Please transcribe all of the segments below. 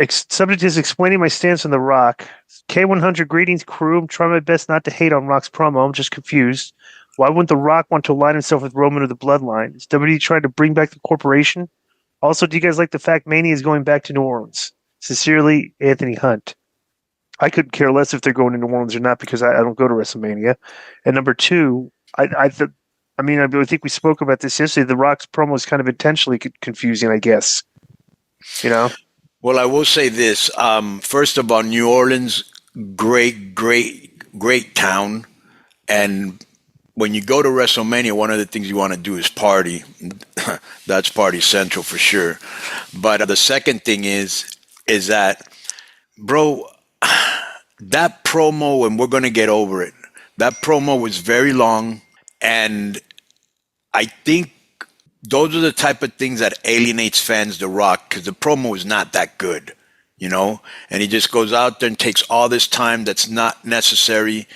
Subject is explaining my stance on The Rock. K100 greetings, crew. I'm trying my best not to hate on Rock's promo. I'm just confused. Why wouldn't The Rock want to align himself with Roman or the Bloodline? Is WWE trying to bring back the corporation? Also, do you guys like the fact Mania is going back to New Orleans? Sincerely, Anthony Hunt. I couldn't care less if they're going to New Orleans or not because I don't go to WrestleMania. And number two, I think we spoke about this yesterday. The Rock's promo is kind of intentionally confusing, I guess. You know? Well, I will say this. First of all, New Orleans, great town. And when you go to WrestleMania, one of the things you want to do is party. That's party central for sure. But the second thing is that, bro, that promo, and we're going to get over it, that promo was very long. And I think those are the type of things that alienates fans, The Rock, because the promo is not that good, you know? And he just goes out there and takes all this time that's not necessary.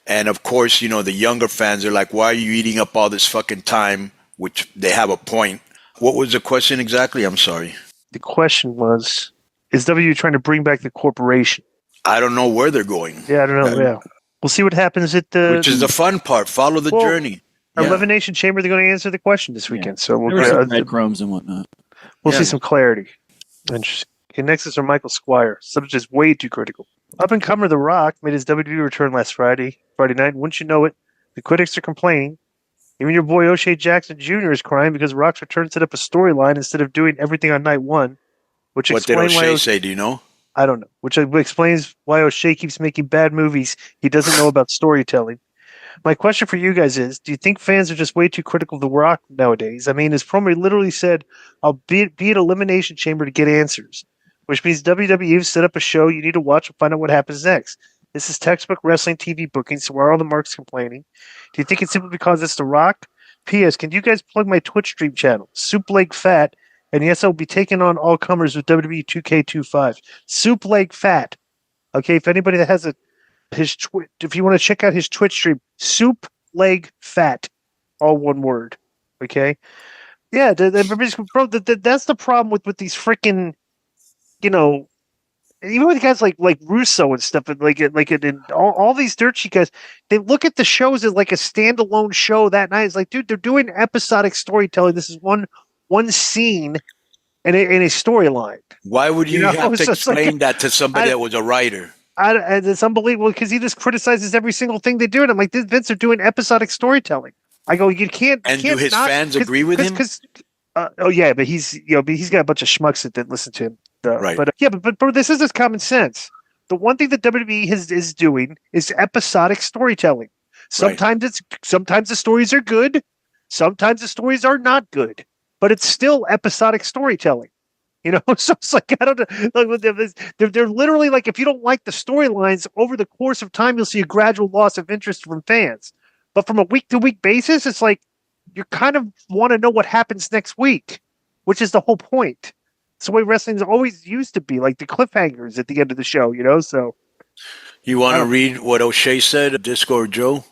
And of course, you know, the younger fans are like, why are you eating up all this fucking time? Which they have a point. What was the question exactly? I'm sorry. The question was, is WWE trying to bring back the corporation? I don't know where they're going. Yeah, I don't know. Yeah. We'll see what happens at the... Which is the fun part. Follow the journey. Our Elimination Chamber, they're going to answer the question this weekend. So we'll get some breadcrumbs and whatnot. We'll see some clarity. Interesting. Okay, next is our Michael Squire. Subject is way too critical. Up-and-comer The Rock made his WWE return last Friday night. Wouldn't you know it? The critics are complaining. Even your boy O'Shea Jackson Jr. is crying because Rock's return set up a storyline instead of doing everything on night one. What did O'Shea say? Do you know? I don't know. Which explains why O'Shea keeps making bad movies. He doesn't know about storytelling. My question for you guys is, do you think fans are just way too critical of The Rock nowadays? I mean, his promo literally said, I'll be at Elimination Chamber to get answers, which means WWE set up a show you need to watch and find out what happens next. This is textbook wrestling TV booking, so why are all the marks complaining? Do you think it's simply because it's The Rock? P.S. Can you guys plug my Twitch stream channel, Soup Leg Fat? And yes, I'll be taking on all comers with WWE 2K25. Soup Leg Fat. Okay, if anybody that has if you want to check out his Twitch stream, Soup Leg Fat, all one word. Okay, yeah, bro, that's the problem with these freaking, you know, even with guys like Russo and stuff, and all these dirt sheet guys, they look at the shows as like a standalone show that night. It's like, dude, they're doing episodic storytelling. This is one scene and a storyline. Why would you have to explain that to somebody that was a writer? It's unbelievable because he just criticizes every single thing they do, and I'm like, Vince are doing episodic storytelling. I go, you can't. And do his fans agree with him? But he's got a bunch of schmucks that listen to him. Right. But bro, this is just common sense. The one thing that WWE is doing is episodic storytelling. Sometimes the stories are good, sometimes the stories are not good, but it's still episodic storytelling. You know, so it's like, I don't know. They're literally like, if you don't like the storylines over the course of time, you'll see a gradual loss of interest from fans. But from a week-to-week basis, it's like you kind of want to know what happens next week, which is the whole point. It's the way wrestling's always used to be, like the cliffhangers at the end of the show, you know? So, you want to read what O'Shea said, Disco or Joe?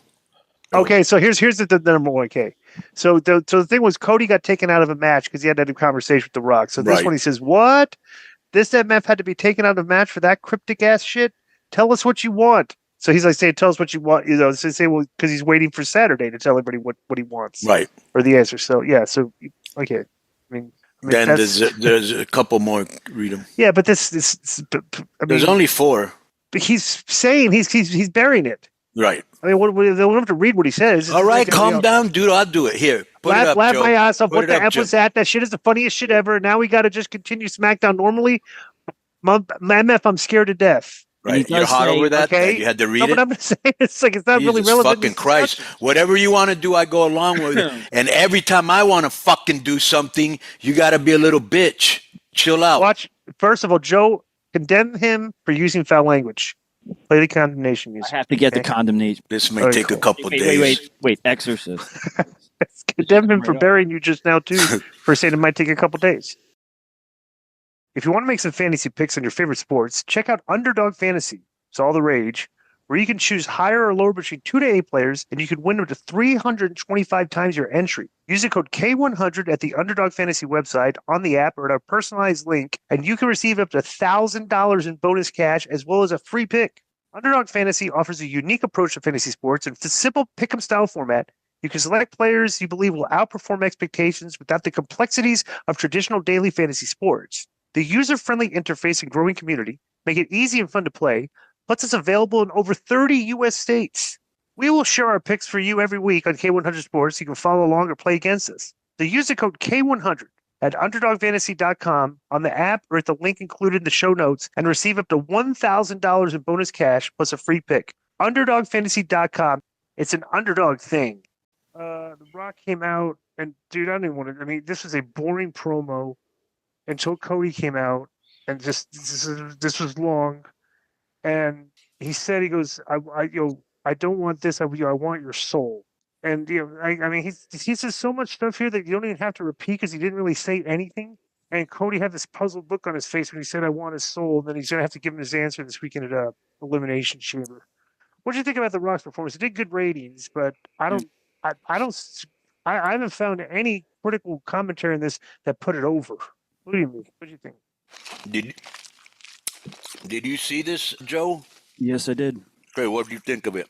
Okay, so here's the number one. Okay, so the thing was, Cody got taken out of a match because he had to have a conversation with The Rock. So this one he says, "What? This MF had to be taken out of a match for that cryptic ass shit? Tell us what you want." So he's like saying, "Tell us what you want." You know, so say, well, because he's waiting for Saturday to tell everybody what he wants, right, or the answer. So yeah, so okay, I mean then there's a couple more. Read them. Yeah, but this there's only 4. But he's saying he's burying it. Right. I mean, they don't have to read what he says. All right, calm down, dude. I'll do it. Here, laugh my ass off. What the F was that? That shit is the funniest shit ever. Now we got to just continue SmackDown normally. MF, I'm scared to death. Right, you're hot over that. Okay? You had to read it. But I'm saying it's like it's not Jesus really relevant. Fucking Christ! Whatever you want to do, I go along with it. And every time I want to fucking do something, you got to be a little bitch. Chill out. Watch. First of all, Joe, condemn him for using foul language. Play the condemnation music. I have to get the condemnation. This may take a couple days. Wait, Exorcist. Condemn him for burying you just now, too, for saying it might take a couple days. If you want to make some fantasy picks on your favorite sports, check out Underdog Fantasy. It's all the rage. where you can choose higher or lower between 2 to 8 players, and you can win up to 325 times your entry. Use the code K100 at the Underdog Fantasy website, on the app, or at our personalized link, and you can receive up to $1,000 in bonus cash as well as a free pick. Underdog Fantasy offers a unique approach to fantasy sports, and it's a simple pick-em style format. You can select players you believe will outperform expectations without the complexities of traditional daily fantasy sports. The user-friendly interface and growing community make it easy and fun to play, plus it's available in over 30 U.S. states. We will share our picks for you every week on K100 Sports. You can follow along or play against us. The user code K100 at UnderdogFantasy.com on the app or at the link included in the show notes and receive up to $1,000 in bonus cash plus a free pick. UnderdogFantasy.com. It's an underdog thing. The Rock came out, and dude, I don't even want to. I mean, this was a boring promo until Cody came out, and just this was long. And he said, he goes, I don't want this. I want your soul. And I mean, he says so much stuff here that you don't even have to repeat because he didn't really say anything. And Cody had this puzzled look on his face when he said, "I want his soul." And then he's gonna have to give him his answer this weekend at Elimination Chamber. What do you think about the Rock's performance? It did good ratings, but I haven't found any critical commentary on this that put it over. What do you mean? What do you think? Did you see this, Joe? Yes, I did. Okay, what do you think of it?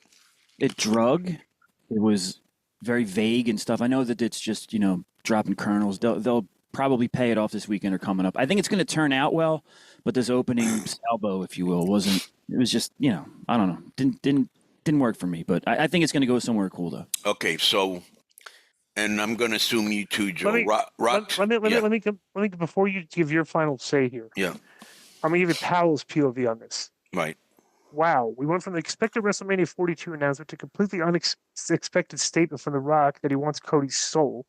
It drug. It was very vague and stuff. I know that it's just, dropping kernels. They'll probably pay it off this weekend or coming up. I think it's going to turn out well, but this opening salvo, if you will, wasn't. It was just, I don't know. Didn't work for me, but I think it's going to go somewhere cool though. Okay, so, and I'm going to assume you too, Joe. Let me before you give your final say here. Yeah. I'm going to give you Powell's POV on this. Right. Wow, we went from the expected WrestleMania 42 announcement to completely unexpected statement from The Rock that he wants Cody's soul.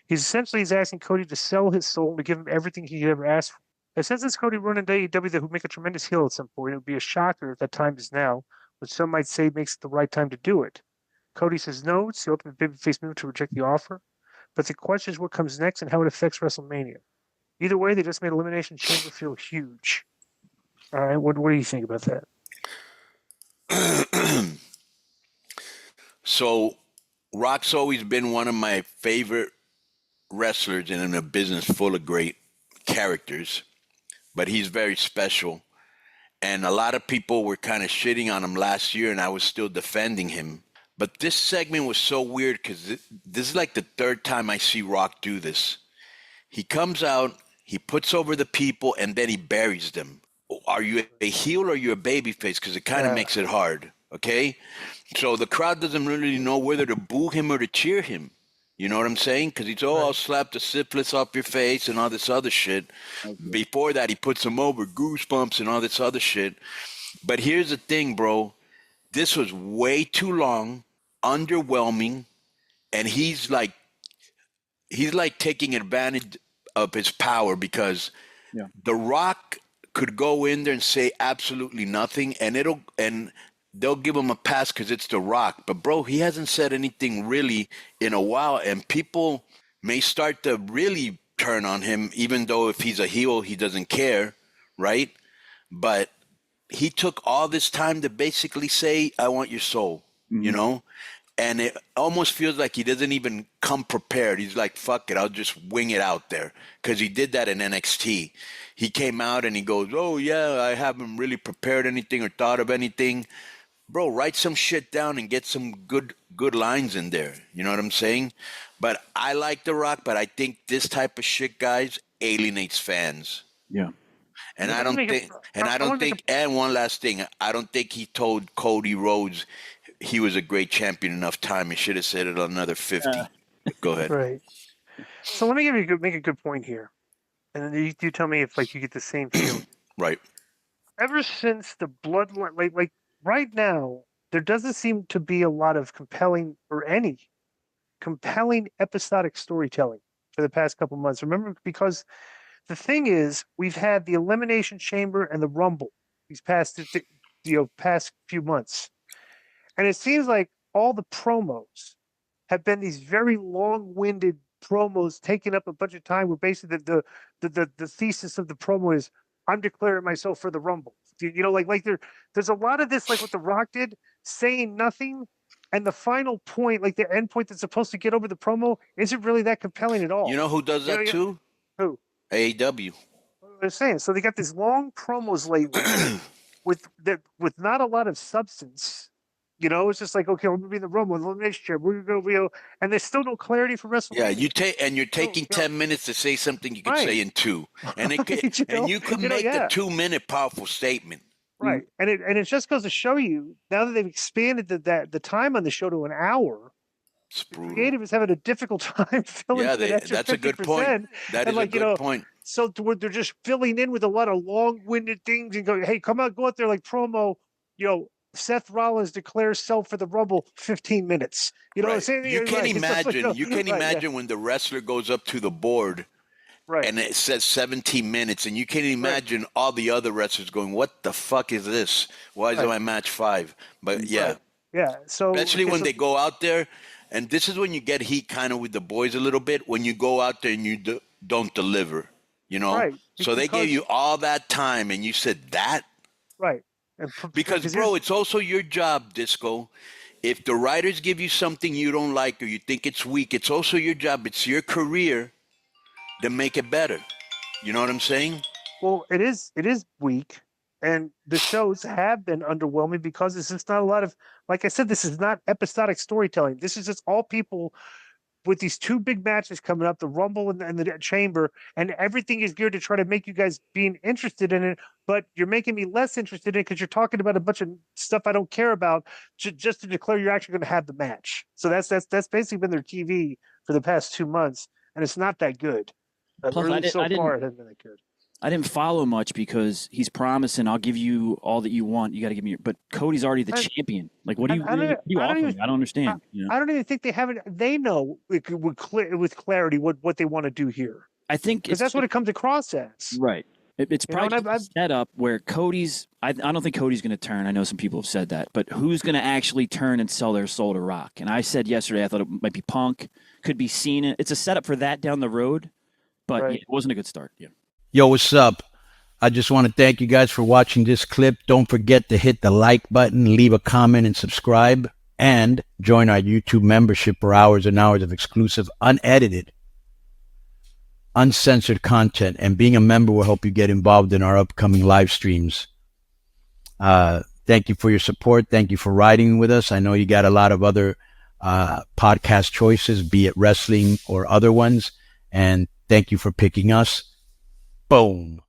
He's asking Cody to sell his soul and to give him everything he could ever ask for. And since it's Cody running AEW that would make a tremendous heel at some point, it would be a shocker if that time is now, which some might say makes it the right time to do it. Cody says no, it's the ultimate babyface move to reject the offer. But the question is what comes next and how it affects WrestleMania. Either way, they just made Elimination Chamber feel huge. All right, what do you think about that? So, Rock's always been one of my favorite wrestlers and in a business full of great characters, but he's very special. And a lot of people were kind of shitting on him last year, and I was still defending him. But this segment was so weird because this is like the third time I see Rock do this. He comes out, he puts over the people, and then he buries them. Are you a heel or are you a babyface? Because it kind of makes it hard, okay? So the crowd doesn't really know whether to boo him or to cheer him. You know what I'm saying? Because he's, I'll slap the syphilis off your face and all this other shit. Okay. Before that, he puts him over, goosebumps and all this other shit. But here's the thing, bro. This was way too long, underwhelming, and he's like taking advantage of his power because The Rock could go in there and say absolutely nothing, and they'll give him a pass because it's The Rock. But, bro, he hasn't said anything really in a while, and people may start to really turn on him, even though if he's a heel, he doesn't care, right? But he took all this time to basically say, I want your soul, you know? And it almost feels like he doesn't even come prepared. He's like, fuck it, I'll just wing it out there. Because he did that in NXT. He came out and he goes, oh, yeah, I haven't really prepared anything or thought of anything. Bro, write some shit down and get some good lines in there. You know what I'm saying? But I like The Rock, but I think this type of shit, guys, alienates fans. Yeah. And and one last thing, I don't think he told Cody Rhodes he was a great champion enough time. He should have said it another 50. Go ahead. Right. So let me make a good point here. And then you tell me if you get the same feeling. Right. Ever since the bloodline, like right now, there doesn't seem to be a lot of compelling episodic storytelling for the past couple months. Remember, because the thing is, we've had the Elimination Chamber and the Rumble these past few months. And it seems like all the promos have been these very long-winded promos taking up a bunch of time where basically the thesis of the promo is, I'm declaring myself for the Rumble. Like there's a lot of this, like what The Rock did, saying nothing, and the final point, like the end point that's supposed to get over the promo, isn't really that compelling at all. You know who does that too? Who? AEW. They're saying so they got these long promos lately with not a lot of substance. It's just like, okay, we're gonna be in the Rumble, elimination chamber, we're gonna go, and there's still no clarity for WrestleMania. Yeah, you're taking 10 minutes to say something you could say in 2, and you could make a 2-minute powerful statement. Right, and it just goes to show you now that they've expanded the time on the show to an hour. It's brutal. Creative is having a difficult time filling that extra 50%. That's a good point. That is a good point. So they're just filling in with a lot of long-winded things and going, hey, go out there like promo, Seth Rollins declares self for the Rumble 15 minutes. You know what I'm saying? You can imagine when the wrestler goes up to the board and it says 17 minutes, and you can imagine all the other wrestlers going, what the fuck is this? Why is it my match 5? But yeah. So especially when they go out there, and this is when you get heat kind of with the boys a little bit, when you go out there and you don't deliver, Right. So they gave you all that time and you said that? Right. Because, bro, it's also your job, Disco. If the writers give you something you don't like or you think it's weak, it's also your job. It's your career to make it better. You know what I'm saying? Well, it is weak, and the shows have been underwhelming because it's just not a lot of, like I said, this is not episodic storytelling. This is just all people with these 2 big matches coming up, the Rumble and the Chamber, and everything is geared to try to make you guys being interested in it, but you're making me less interested in it because you're talking about a bunch of stuff I don't care about just to declare you're actually going to have the match. So that's basically been their TV for the past 2 months, and it's not that good. Plus, it hasn't been that good. I didn't follow much because he's promising, I'll give you all that you want. You got to give me but Cody's already the champion. Like, what do you offer me? I don't understand. I don't even think they have it. They know with clarity what they want to do here. I think because that's what it comes across as. Right. It's probably set up where Cody's. I don't think Cody's going to turn. I know some people have said that, but who's going to actually turn and sell their soul to Rock? And I said yesterday I thought it might be Punk, could be Cena. It's a setup for that down the road, but it wasn't a good start. Yeah. Yo, what's up? I just want to thank you guys for watching this clip. Don't forget to hit the like button, leave a comment, and subscribe. And join our YouTube membership for hours and hours of exclusive, unedited, uncensored content. And being a member will help you get involved in our upcoming live streams. Thank you for your support. Thank you for riding with us. I know you got a lot of other podcast choices, be it wrestling or other ones. And thank you for picking us. Boom.